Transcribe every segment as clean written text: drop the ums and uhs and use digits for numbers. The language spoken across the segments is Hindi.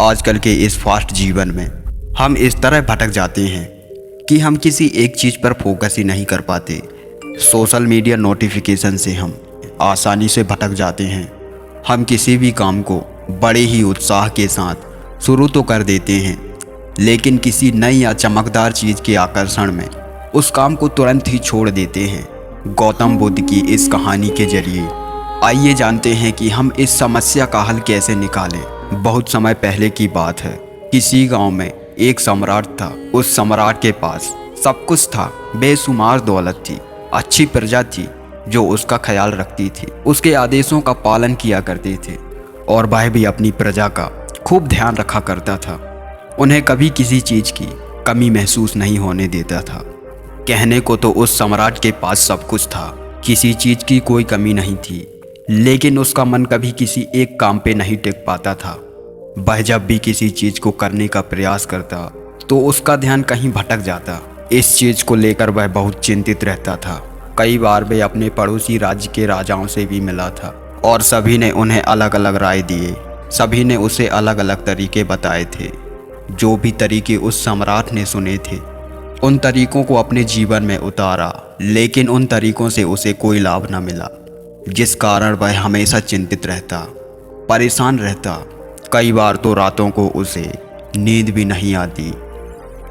आजकल के इस फास्ट जीवन में हम इस तरह भटक जाते हैं कि हम किसी एक चीज़ पर फोकस ही नहीं कर पाते। सोशल मीडिया नोटिफिकेशन से हम आसानी से भटक जाते हैं। हम किसी भी काम को बड़े ही उत्साह के साथ शुरू तो कर देते हैं, लेकिन किसी नई या चमकदार चीज़ के आकर्षण में उस काम को तुरंत ही छोड़ देते हैं। गौतम बुद्ध की इस कहानी के जरिए आइए जानते हैं कि हम इस समस्या का हल कैसे निकालें। बहुत समय पहले की बात है। किसी गांव में एक सम्राट था। उस सम्राट के पास सब कुछ था, बेशुमार दौलत थी, अच्छी प्रजा थी जो उसका ख्याल रखती थी, उसके आदेशों का पालन किया करते थे और वह भी अपनी प्रजा का खूब ध्यान रखा करता था। उन्हें कभी किसी चीज़ की कमी महसूस नहीं होने देता था। कहने को तो उस सम्राट के पास सब कुछ था, किसी चीज़ की कोई कमी नहीं थी, लेकिन उसका मन कभी किसी एक काम पे नहीं टिक पाता था। वह जब भी किसी चीज़ को करने का प्रयास करता तो उसका ध्यान कहीं भटक जाता। इस चीज़ को लेकर वह बहुत चिंतित रहता था। कई बार वह अपने पड़ोसी राज्य के राजाओं से भी मिला था और सभी ने उन्हें अलग अलग राय दिए। सभी ने उसे अलग अलग तरीके बताए थे। जो भी तरीके उस सम्राट ने सुने थे उन तरीकों को अपने जीवन में उतारा, लेकिन उन तरीकों से उसे कोई लाभ न मिला, जिस कारण वह हमेशा चिंतित रहता, परेशान रहता। कई बार तो रातों को उसे नींद भी नहीं आती।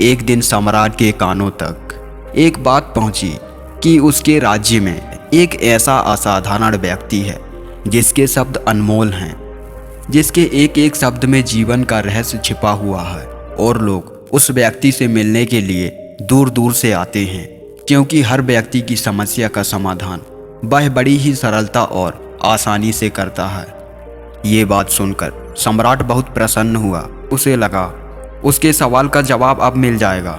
एक दिन सम्राट के कानों तक एक बात पहुंची कि उसके राज्य में एक ऐसा असाधारण व्यक्ति है जिसके शब्द अनमोल हैं, जिसके एक एक शब्द में जीवन का रहस्य छिपा हुआ है और लोग उस व्यक्ति से मिलने के लिए दूर दूर से आते हैं, क्योंकि हर व्यक्ति की समस्या का समाधान वह बड़ी ही सरलता और आसानी से करता है। ये बात सुनकर सम्राट बहुत प्रसन्न हुआ। उसे लगा उसके सवाल का जवाब अब मिल जाएगा।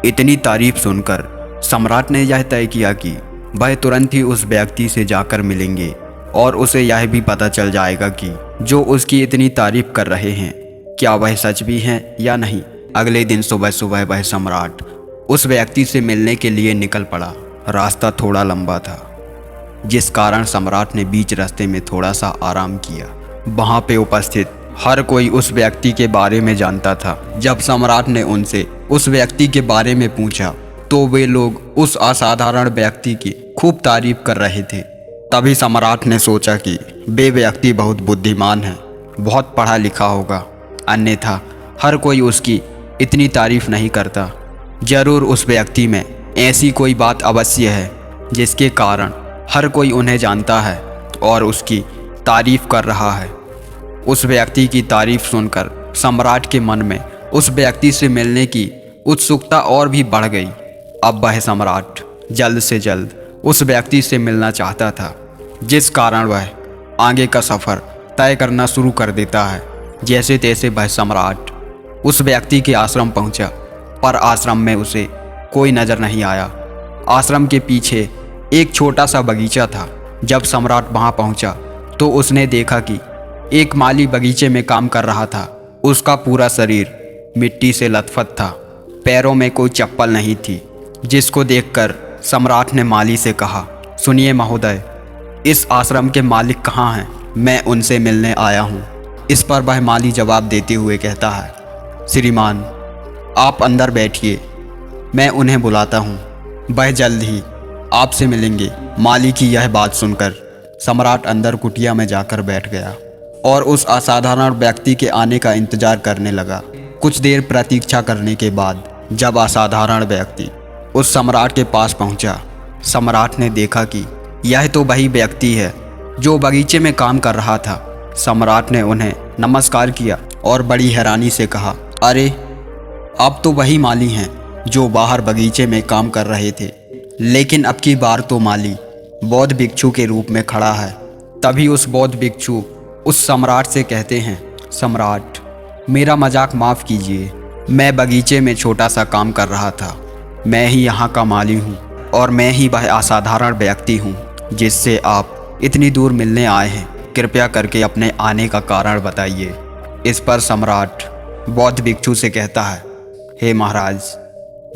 इतनी तारीफ सुनकर सम्राट ने यह तय किया कि वह तुरंत ही उस व्यक्ति से जाकर मिलेंगे और उसे यह भी पता चल जाएगा कि जो उसकी इतनी तारीफ कर रहे हैं क्या वह सच भी हैं या नहीं। अगले दिन सुबह सुबह वह सम्राट उस व्यक्ति से मिलने के लिए निकल पड़ा। रास्ता थोड़ा लंबा था, जिस कारण सम्राट ने बीच रास्ते में थोड़ा सा आराम किया। वहाँ पे उपस्थित हर कोई उस व्यक्ति के बारे में जानता था। जब सम्राट ने उनसे उस व्यक्ति के बारे में पूछा तो वे लोग उस असाधारण व्यक्ति की खूब तारीफ कर रहे थे। तभी सम्राट ने सोचा कि वे व्यक्ति बहुत बुद्धिमान है, बहुत पढ़ा लिखा होगा, अन्यथा हर कोई उसकी इतनी तारीफ नहीं करता। जरूर उस व्यक्ति में ऐसी कोई बात अवश्य है जिसके कारण हर कोई उन्हें जानता है और उसकी तारीफ कर रहा है। उस व्यक्ति की तारीफ सुनकर सम्राट के मन में उस व्यक्ति से मिलने की उत्सुकता और भी बढ़ गई। अब वह सम्राट जल्द से जल्द उस व्यक्ति से मिलना चाहता था, जिस कारण वह आगे का सफ़र तय करना शुरू कर देता है। जैसे तैसे वह सम्राट उस व्यक्ति के आश्रम पहुंचा, पर आश्रम में उसे कोई नज़र नहीं आया। आश्रम के पीछे एक छोटा सा बगीचा था। जब सम्राट वहां पहुंचा तो उसने देखा कि एक माली बगीचे में काम कर रहा था। उसका पूरा शरीर मिट्टी से लथपथ था, पैरों में कोई चप्पल नहीं थी, जिसको देखकर सम्राट ने माली से कहा, सुनिए महोदय, इस आश्रम के मालिक कहाँ हैं? मैं उनसे मिलने आया हूँ। इस पर वह माली जवाब देते हुए कहता है, श्रीमान आप अंदर बैठिए, मैं उन्हें बुलाता हूँ, वह जल्द ही आपसे मिलेंगे। माली की यह बात सुनकर सम्राट अंदर कुटिया में जाकर बैठ गया और उस असाधारण व्यक्ति के आने का इंतजार करने लगा। कुछ देर प्रतीक्षा करने के बाद जब असाधारण व्यक्ति उस सम्राट के पास पहुंचा, सम्राट ने देखा कि यह तो वही व्यक्ति है जो बगीचे में काम कर रहा था। सम्राट ने उन्हें नमस्कार किया और बड़ी हैरानी से कहा, अरे आप तो वही माली हैं जो बाहर बगीचे में काम कर रहे थे, लेकिन अब की बार तो माली बौद्ध भिक्षु के रूप में खड़ा है। तभी उस बौद्ध भिक्षु उस सम्राट से कहते हैं, सम्राट मेरा मजाक माफ़ कीजिए, मैं बगीचे में छोटा सा काम कर रहा था। मैं ही यहाँ का माली हूँ और मैं ही वह असाधारण व्यक्ति हूँ जिससे आप इतनी दूर मिलने आए हैं। कृपया करके अपने आने का कारण बताइए। इस पर सम्राट बौद्ध भिक्षु से कहता है, हे महाराज,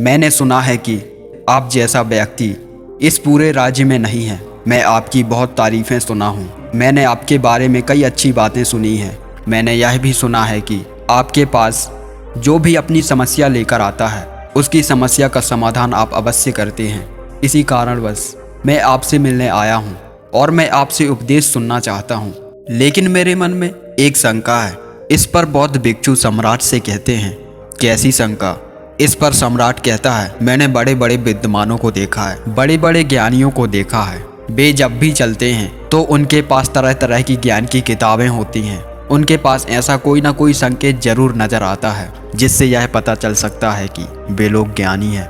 मैंने सुना है कि आप जैसा व्यक्ति इस पूरे राज्य में नहीं है। मैं आपकी बहुत तारीफ़ें सुना हूँ। मैंने आपके बारे में कई अच्छी बातें सुनी हैं। मैंने यह भी सुना है कि आपके पास जो भी अपनी समस्या लेकर आता है उसकी समस्या का समाधान आप अवश्य करते हैं। इसी कारणवश मैं आपसे मिलने आया हूँ और मैं आपसे उपदेश सुनना चाहता हूँ। लेकिन मेरे मन में एक शंका है। इस पर बौद्ध भिक्षु सम्राट से कहते हैं, कैसी शंका? इस पर सम्राट कहता है, मैंने बड़े बड़े विद्वानों को देखा है, बड़े बड़े ज्ञानियों को देखा है। वे जब भी चलते हैं तो उनके पास तरह तरह की ज्ञान की किताबें होती हैं। उनके पास ऐसा कोई ना कोई संकेत जरूर नजर आता है जिससे यह पता चल सकता है कि वे लोग ज्ञानी हैं।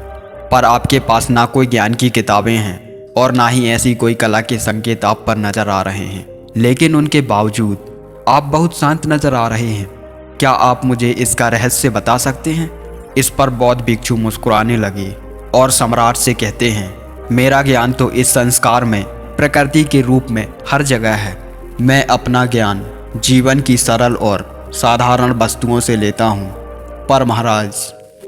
पर आपके पास ना कोई ज्ञान की किताबें हैं और ना ही ऐसी कोई कला के संकेत आप पर नजर आ रहे हैं। लेकिन उनके बावजूद आप बहुत शांत नजर आ रहे हैं। क्या आप मुझे इसका रहस्य बता सकते हैं? इस पर बौद्ध भिक्षु मुस्कुराने लगे और सम्राट से कहते हैं, मेरा ज्ञान तो इस संस्कार में प्रकृति के रूप में हर जगह है। मैं अपना ज्ञान जीवन की सरल और साधारण वस्तुओं से लेता हूँ। पर महाराज,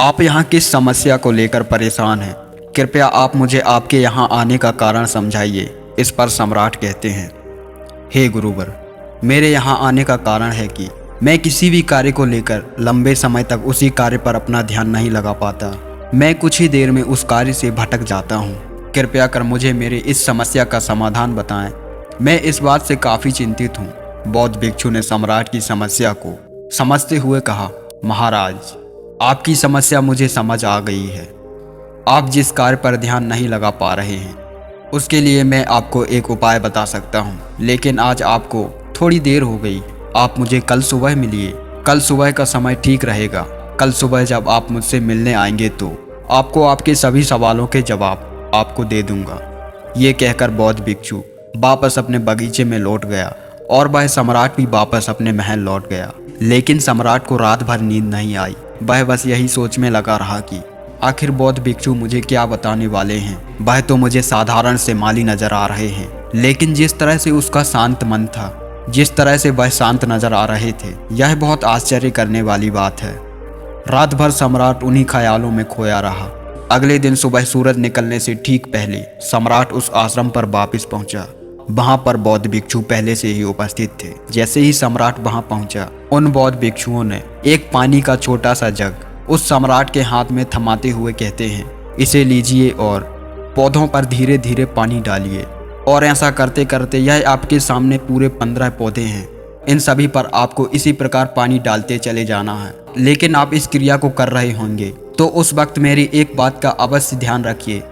आप यहाँ किस समस्या को लेकर परेशान हैं? कृपया आप मुझे आपके यहाँ आने का कारण समझाइए। इस पर सम्राट कहते हैं, हे गुरुवर, मेरे यहाँ आने का कारण है कि मैं किसी भी कार्य को लेकर लंबे समय तक उसी कार्य पर अपना ध्यान नहीं लगा पाता। मैं कुछ ही देर में उस कार्य से भटक जाता हूँ। कृपया कर मुझे मेरे इस समस्या का समाधान बताएं। मैं इस बात से काफ़ी चिंतित हूँ। बौद्ध भिक्षु ने सम्राट की समस्या को समझते हुए कहा, महाराज, आपकी समस्या मुझे समझ आ गई है। आप जिस कार्य पर ध्यान नहीं लगा पा रहे हैं उसके लिए मैं आपको एक उपाय बता सकता हूँ, लेकिन आज आपको थोड़ी देर हो गई। आप मुझे कल सुबह मिलिए। कल सुबह का समय ठीक रहेगा। कल सुबह जब आप मुझसे मिलने आएंगे तो आपको आपके सभी सवालों के जवाब आपको दे दूंगा। ये कहकर बौद्ध भिक्षु वापस अपने बगीचे में लौट गया और वह सम्राट भी वापस अपने महल लौट गया। लेकिन सम्राट को रात भर नींद नहीं आई। वह बस यही सोच में लगा रहा कि आखिर बौद्ध भिक्षु मुझे क्या बताने वाले हैं। वह तो मुझे साधारण से माली नजर आ रहे हैं, लेकिन जिस तरह से उसका शांत मन था, जिस तरह से वह शांत नजर आ रहे थे, यह बहुत आश्चर्य करने वाली बात है। रात भर सम्राट उन्हीं ख्यालों में खोया रहा। अगले दिन सुबह सूरज निकलने से ठीक पहले सम्राट उस आश्रम पर वापस पहुंचा। वहां पर बौद्ध भिक्षु पहले से ही उपस्थित थे। जैसे ही सम्राट वहां पहुंचा, उन बौद्ध भिक्षुओं ने एक पानी का छोटा सा जग उस सम्राट के हाथ में थमाते हुए कहते हैं, इसे लीजिए और पौधों पर धीरे धीरे पानी डालिए। और ऐसा करते करते यह आपके सामने पूरे 15 पौधे हैं। इन सभी पर आपको इसी प्रकार पानी डालते चले जाना है। लेकिन आप इस क्रिया को कर रहे होंगे तो उस वक्त मेरी एक बात का अवश्य ध्यान रखिए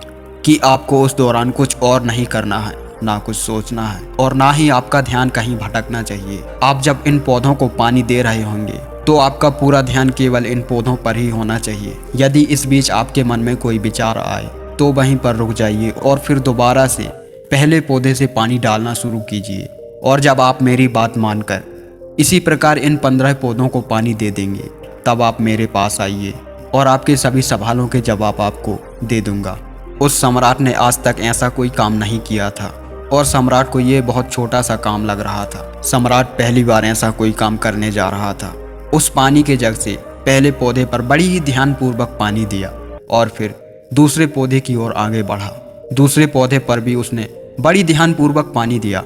कि आपको उस दौरान कुछ और नहीं करना है, ना कुछ सोचना है और ना ही आपका ध्यान कहीं भटकना चाहिए। आप जब इन पौधों को पानी दे रहे होंगे तो आपका पूरा ध्यान केवल इन पौधों पर ही होना चाहिए। यदि इस बीच आपके मन में कोई विचार आए तो वहीं पर रुक जाइए और फिर दोबारा से पहले पौधे से पानी डालना शुरू कीजिए। और जब आप मेरी बात मानकर इसी प्रकार इन 15 पौधों को पानी दे देंगे, तब आप मेरे पास आइए और आपके सभी सवालों के जवाब आपको दे दूंगा। उस सम्राट ने आज तक ऐसा कोई काम नहीं किया था और सम्राट को ये बहुत छोटा सा काम लग रहा था। सम्राट पहली बार ऐसा कोई काम करने जा रहा था। उस पानी के जग से पहले पौधे पर बड़ी ही ध्यानपूर्वक पानी दिया और फिर दूसरे पौधे की ओर आगे बढ़ा। दूसरे पौधे पर भी उसने बड़ी ध्यानपूर्वक पानी दिया।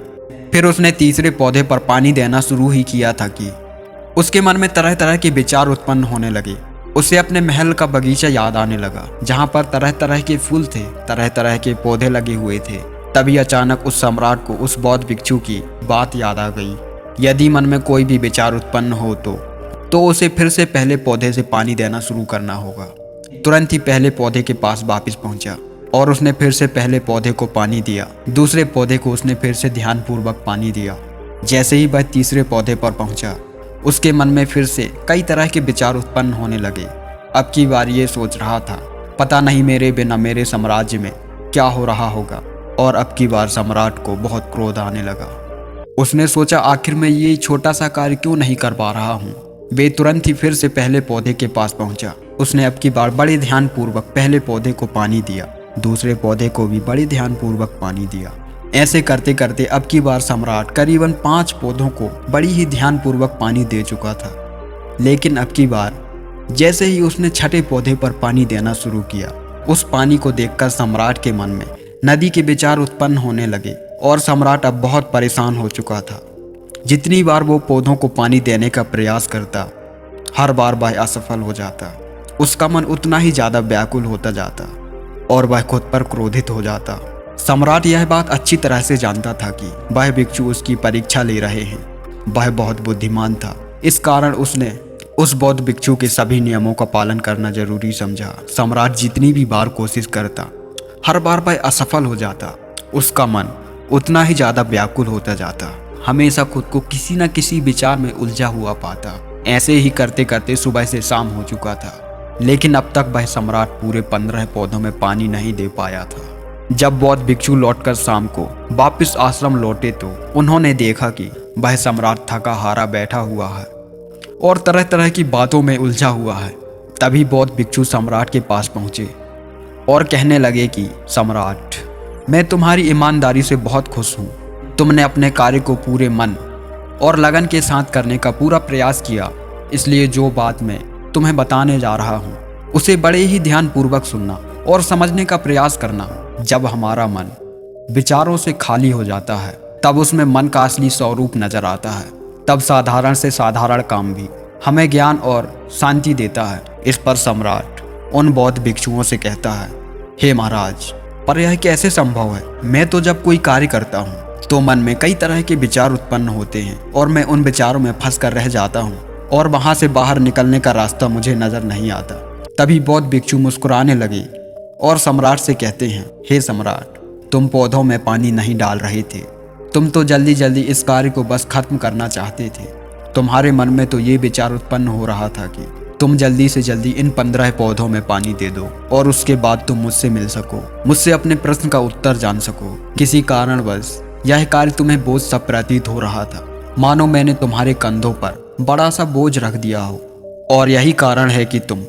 फिर उसने तीसरे पौधे पर पानी देना शुरू ही किया था कि उसके मन में तरह तरह के विचार उत्पन्न होने लगे। उसे अपने महल का बगीचा याद आने लगा, जहाँ पर तरह तरह के फूल थे, तरह तरह के पौधे लगे हुए थे। तभी अचानक उस सम्राट को उस बौद्ध भिक्षु की बात याद आ गई। यदि मन में कोई भी विचार उत्पन्न हो तो उसे फिर से पहले पौधे से पानी देना शुरू करना होगा। तुरंत ही पहले पौधे के पास वापस पहुंचा और उसने फिर से पहले पौधे को पानी दिया। दूसरे पौधे को उसने फिर से ध्यानपूर्वक पानी दिया। जैसे ही वह तीसरे पौधे पर पहुंचा, उसके मन में फिर से कई तरह के विचार उत्पन्न होने लगे। अब की बार ये सोच रहा था, पता नहीं मेरे बिना मेरे साम्राज्य में क्या हो रहा होगा। और अब की बार सम्राट को बहुत क्रोध आने लगा। उसने सोचा, आखिर मैं ये छोटा सा कार्य क्यों नहीं कर पा रहा हूँ। वे तुरंत ही फिर से पहले पौधे के पास पहुंचा। उसने अब की बार बड़े ध्यानपूर्वक पहले पौधे को पानी दिया, दूसरे पौधे को भी बड़े ध्यानपूर्वक पानी दिया। ऐसे करते करते अब की बार सम्राट करीबन 5 पौधों को बड़ी ही ध्यानपूर्वक पानी दे चुका था। लेकिन अब की बार जैसे ही उसने छठे पौधे पर पानी देना शुरू किया, उस पानी को देखकर सम्राट के मन में नदी के विचार उत्पन्न होने लगे और सम्राट अब बहुत परेशान हो चुका था। जितनी बार वो पौधों को पानी देने का प्रयास करता, हर बार वह असफल हो जाता। उसका मन उतना ही ज्यादा व्याकुल होता जाता और वह खुद पर क्रोधित हो जाता। सम्राट यह बात अच्छी तरह से जानता था कि वह भिक्षु उसकी परीक्षा ले रहे हैं। वह बहुत बुद्धिमान था, इस कारण उसने उस बौद्ध भिक्षु के सभी नियमों का पालन करना जरूरी समझा। सम्राट जितनी भी बार कोशिश करता, हर बार वह असफल हो जाता। उसका मन उतना ही ज्यादा व्याकुल होता जाता, हमेशा खुद को किसी न किसी विचार में उलझा हुआ पाता। ऐसे ही करते करते सुबह से शाम हो चुका था, लेकिन अब तक वह सम्राट पूरे 15 पौधों में पानी नहीं दे पाया था। जब बौद्ध भिक्षु लौटकर शाम को वापस आश्रम लौटे तो उन्होंने देखा कि वह सम्राट थका हारा बैठा हुआ है और तरह तरह की बातों में उलझा हुआ है। तभी बौद्ध भिक्षु सम्राट के पास पहुंचे और कहने लगे कि सम्राट, मैं तुम्हारी ईमानदारी से बहुत खुश हूँ। तुमने अपने कार्य को पूरे मन और लगन के साथ करने का पूरा प्रयास किया, इसलिए जो बात मैं तुम्हें बताने जा रहा हूँ उसे बड़े ही ध्यानपूर्वक सुनना और समझने का प्रयास करना। जब हमारा मन विचारों से खाली हो जाता है तब उसमें मन का असली स्वरूप नजर आता है। तब साधारण से साधारण काम भी हमें ज्ञान और शांति देता है। इस पर सम्राट उन बौद्ध भिक्षुओं से कहता है, हे महाराज, पर यह कैसे संभव है? मैं तो जब कोई कार्य करता हूँ तो मन में कई तरह के विचार उत्पन्न होते हैं और मैं उन विचारों में फंस कर रह जाता हूँ और वहां से बाहर निकलने का रास्ता मुझे नजर नहीं आता। तभी बौद्ध भिक्षु मुस्कुराने लगे और सम्राट से कहते हैं, हे सम्राट, तुम पौधों में पानी नहीं डाल रहे थे, तुम तो जल्दी जल्दी इस कार्य को बस खत्म करना चाहते थे। तुम्हारे मन में तो ये विचार उत्पन्न हो रहा था कि तुम जल्दी से जल्दी इन 15 पौधों में पानी दे दो और उसके बाद तुम मुझसे मिल सको, मुझसे अपने प्रश्न का उत्तर जान सको। किसी कारणवश यह कार्य तुम्हें बोझ सा प्रतीत हो रहा था, मानो मैंने तुम्हारे कंधों पर बड़ा सा बोझ रख दिया हो, और यही कारण है कि तुम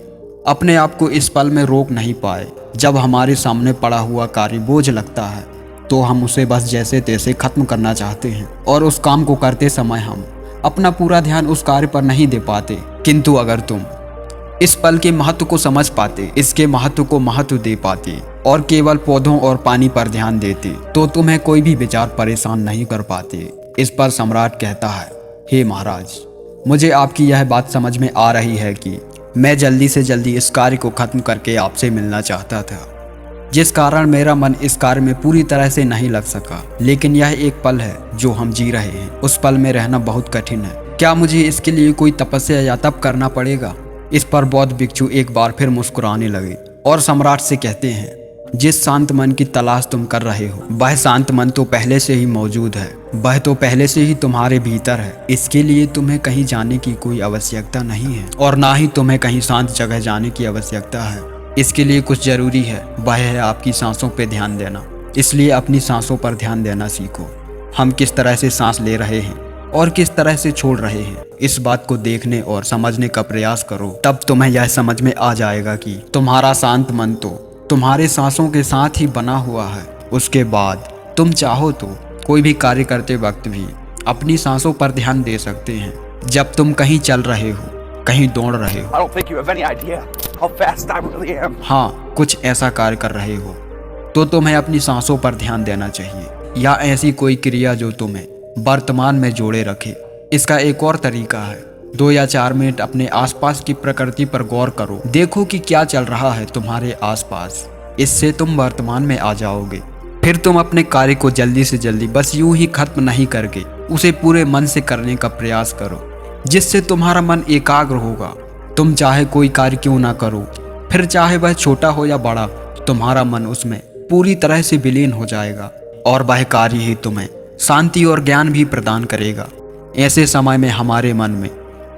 अपने आप को इस पल में रोक नहीं पाए। जब हमारे सामने पड़ा हुआ कार्य बोझ लगता है तो हम उसे बस जैसे तैसे खत्म करना चाहते हैं और उस काम को करते समय हम अपना पूरा ध्यान उस कार्य पर नहीं दे पाते। किंतु अगर तुम इस पल के महत्व को समझ पाते, इसके महत्व को महत्व दे पाते और केवल पौधों और पानी पर ध्यान देते तो तुम्हें कोई भी विचार परेशान नहीं कर पाते। इस पर सम्राट कहता है, हे महाराज, मुझे आपकी यह बात समझ में आ रही है कि मैं जल्दी से जल्दी इस कार्य को खत्म करके आपसे मिलना चाहता था, जिस कारण मेरा मन इस कार्य में पूरी तरह से नहीं लग सका। लेकिन यह एक पल है जो हम जी रहे हैं, उस पल में रहना बहुत कठिन है। क्या मुझे इसके लिए कोई तपस्या या तप करना पड़ेगा? इस पर बौद्ध भिक्षु एक बार फिर मुस्कुराने लगे और सम्राट से कहते हैं, जिस शांत मन की तलाश तुम कर रहे हो वह शांत मन तो पहले से ही मौजूद है, वह तो पहले से ही तुम्हारे भीतर है। इसके लिए तुम्हें कहीं जाने की कोई आवश्यकता नहीं है और ना ही तुम्हें कहीं शांत जगह जाने की आवश्यकता है। इसके लिए कुछ जरूरी है, वह है आपकी सांसों पर ध्यान देना। इसलिए अपनी सांसों पर ध्यान देना सीखो। हम किस तरह से सांस ले रहे हैं और किस तरह से छोड़ रहे हैं, इस बात को देखने और समझने का प्रयास करो। तब तुम्हें यह समझ में आ जाएगा कि तुम्हारा शांत मन तो तुम्हारे सांसों के साथ ही बना हुआ है। उसके बाद तुम चाहो तो कोई भी कार्य करते वक्त भी अपनी सांसों पर ध्यान दे सकते हैं। जब तुम कहीं चल रहे हो, कहीं दौड़ रहे हो, हाँ, कुछ ऐसा कार्य कर रहे हो तो तुम्हें अपनी सांसों पर ध्यान देना चाहिए, या ऐसी कोई क्रिया जो तुम्हें वर्तमान में जोड़े रखे। इसका एक और तरीका है, 2 या 4 मिनट अपने आसपास की प्रकृति पर गौर करो। देखो कि क्या चल रहा है तुम्हारे आसपास। इससे तुम वर्तमान में आ जाओगे। फिर तुम अपने कार्य को जल्दी से जल्दी बस यूं ही खत्म नहीं करके उसे पूरे मन से करने का प्रयास करो, जिससे तुम्हारा मन एकाग्र होगा। तुम चाहे कोई कार्य क्यों ना करो, फिर चाहे वह छोटा हो या बड़ा, तुम्हारा मन उसमें पूरी तरह से विलीन हो जाएगा और वह कार्य ही तुम्हें शांति और ज्ञान भी प्रदान करेगा। ऐसे समय में हमारे मन में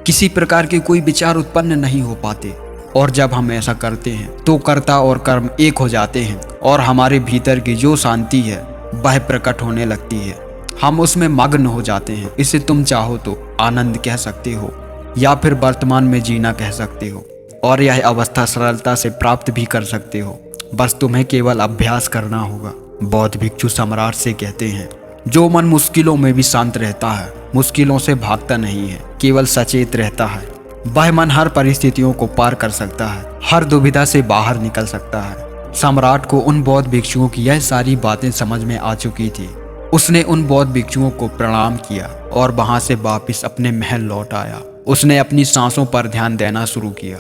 किसी प्रकार के कोई विचार उत्पन्न नहीं हो पाते, और जब हम ऐसा करते हैं तो कर्ता और कर्म एक हो जाते हैं और हमारे भीतर की जो शांति है वह प्रकट होने लगती है। हम उसमें मग्न हो जाते हैं। इसे तुम चाहो तो आनंद कह सकते हो या फिर वर्तमान में जीना कह सकते हो, और यह अवस्था सरलता से प्राप्त भी कर सकते हो। बस तुम्हें केवल अभ्यास करना होगा। बौद्ध भिक्षु सम्राट से कहते हैं, जो मन मुश्किलों में भी शांत रहता है, मुश्किलों से भागता नहीं है, केवल सचेत रहता है, वह मन हर परिस्थितियों को पार कर सकता है, हर दुविधा से बाहर निकल सकता है। सम्राट को उन बौद्ध भिक्षुओं की यह सारी बातें समझ में आ चुकी थी। उसने उन बौद्ध भिक्षुओं को प्रणाम किया और वहां से वापिस अपने महल लौट आया। उसने अपनी सांसों पर ध्यान देना शुरू किया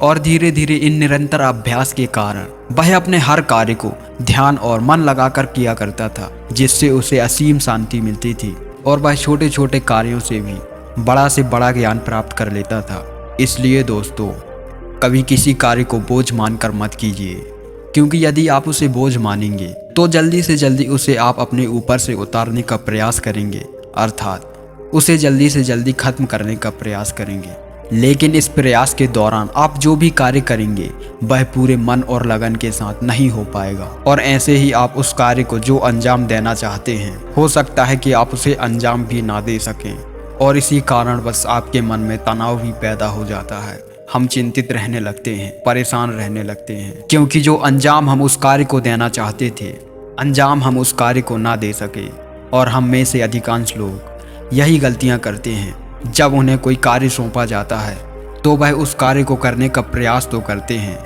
और धीरे धीरे इन निरंतर अभ्यास के कारण वह अपने हर कार्य को ध्यान और मन लगाकर किया करता था, जिससे उसे असीम शांति मिलती थी और वह छोटे छोटे कार्यों से भी बड़ा से बड़ा ज्ञान प्राप्त कर लेता था। इसलिए दोस्तों, कभी किसी कार्य को बोझ मानकर मत कीजिए, क्योंकि यदि आप उसे बोझ मानेंगे तो जल्दी से जल्दी उसे आप अपने ऊपर से उतारने का प्रयास करेंगे, अर्थात उसे जल्दी से जल्दी खत्म करने का प्रयास करेंगे। लेकिन इस प्रयास के दौरान आप जो भी कार्य करेंगे वह पूरे मन और लगन के साथ नहीं हो पाएगा, और ऐसे ही आप उस कार्य को जो अंजाम देना चाहते हैं हो सकता है कि आप उसे अंजाम भी ना दे सकें, और इसी कारण बस आपके मन में तनाव भी पैदा हो जाता है। हम चिंतित रहने लगते हैं, परेशान रहने लगते हैं, क्योंकि जो अंजाम हम उस कार्य को देना चाहते थे, अंजाम हम उस कार्य को ना दे सके। और हम में से अधिकांश लोग यही गलतियां करते हैं। जब उन्हें कोई कार्य सौंपा जाता है तो वह उस कार्य को करने का प्रयास तो करते हैं,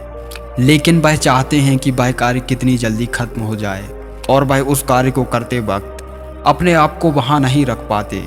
लेकिन वह चाहते हैं कि वह कार्य कितनी जल्दी खत्म हो जाए, और वह उस कार्य को करते वक्त अपने आप को वहाँ नहीं रख पाते,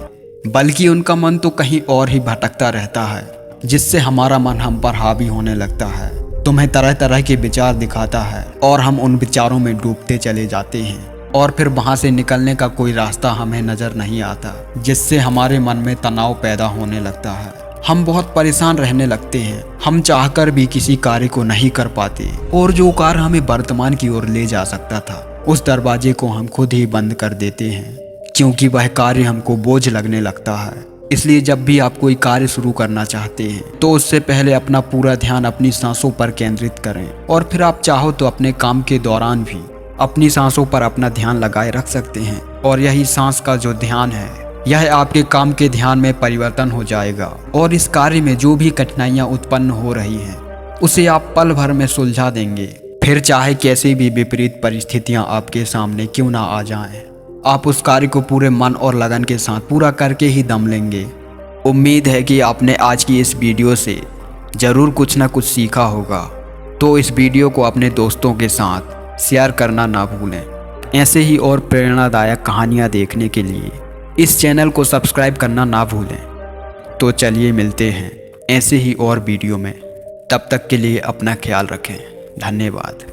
बल्कि उनका मन तो कहीं और ही भटकता रहता है, जिससे हमारा मन हम पर हावी होने लगता है, तुम्हें तरह तरह के विचार दिखाता है और हम उन विचारों में डूबते चले जाते हैं, और फिर वहाँ से निकलने का कोई रास्ता हमें नज़र नहीं आता, जिससे हमारे मन में तनाव पैदा होने लगता है। हम बहुत परेशान रहने लगते हैं, हम चाहकर भी किसी कार्य को नहीं कर पाते, और जो कार्य हमें वर्तमान की ओर ले जा सकता था उस दरवाजे को हम खुद ही बंद कर देते हैं, क्योंकि वह कार्य हमको बोझ लगने लगता है। इसलिए जब भी आप कोई कार्य शुरू करना चाहते हैं तो उससे पहले अपना पूरा ध्यान अपनी सांसों पर केंद्रित करें, और फिर आप चाहो तो अपने काम के दौरान भी अपनी सांसों पर अपना ध्यान लगाए रख सकते हैं, और यही सांस का जो ध्यान है यह आपके काम के ध्यान में परिवर्तन हो जाएगा, और इस कार्य में जो भी कठिनाइयां उत्पन्न हो रही हैं उसे आप पल भर में सुलझा देंगे। फिर चाहे कैसी भी विपरीत परिस्थितियां आपके सामने क्यों ना आ जाएं, आप उस कार्य को पूरे मन और लगन के साथ पूरा करके ही दम लेंगे। उम्मीद है कि आपने आज की इस वीडियो से ज़रूर कुछ ना कुछ सीखा होगा, तो इस वीडियो को अपने दोस्तों के साथ शेयर करना ना भूलें। ऐसे ही और प्रेरणादायक कहानियाँ देखने के लिए इस चैनल को सब्सक्राइब करना ना भूलें। तो चलिए मिलते हैं ऐसे ही और वीडियो में, तब तक के लिए अपना ख्याल रखें। धन्यवाद।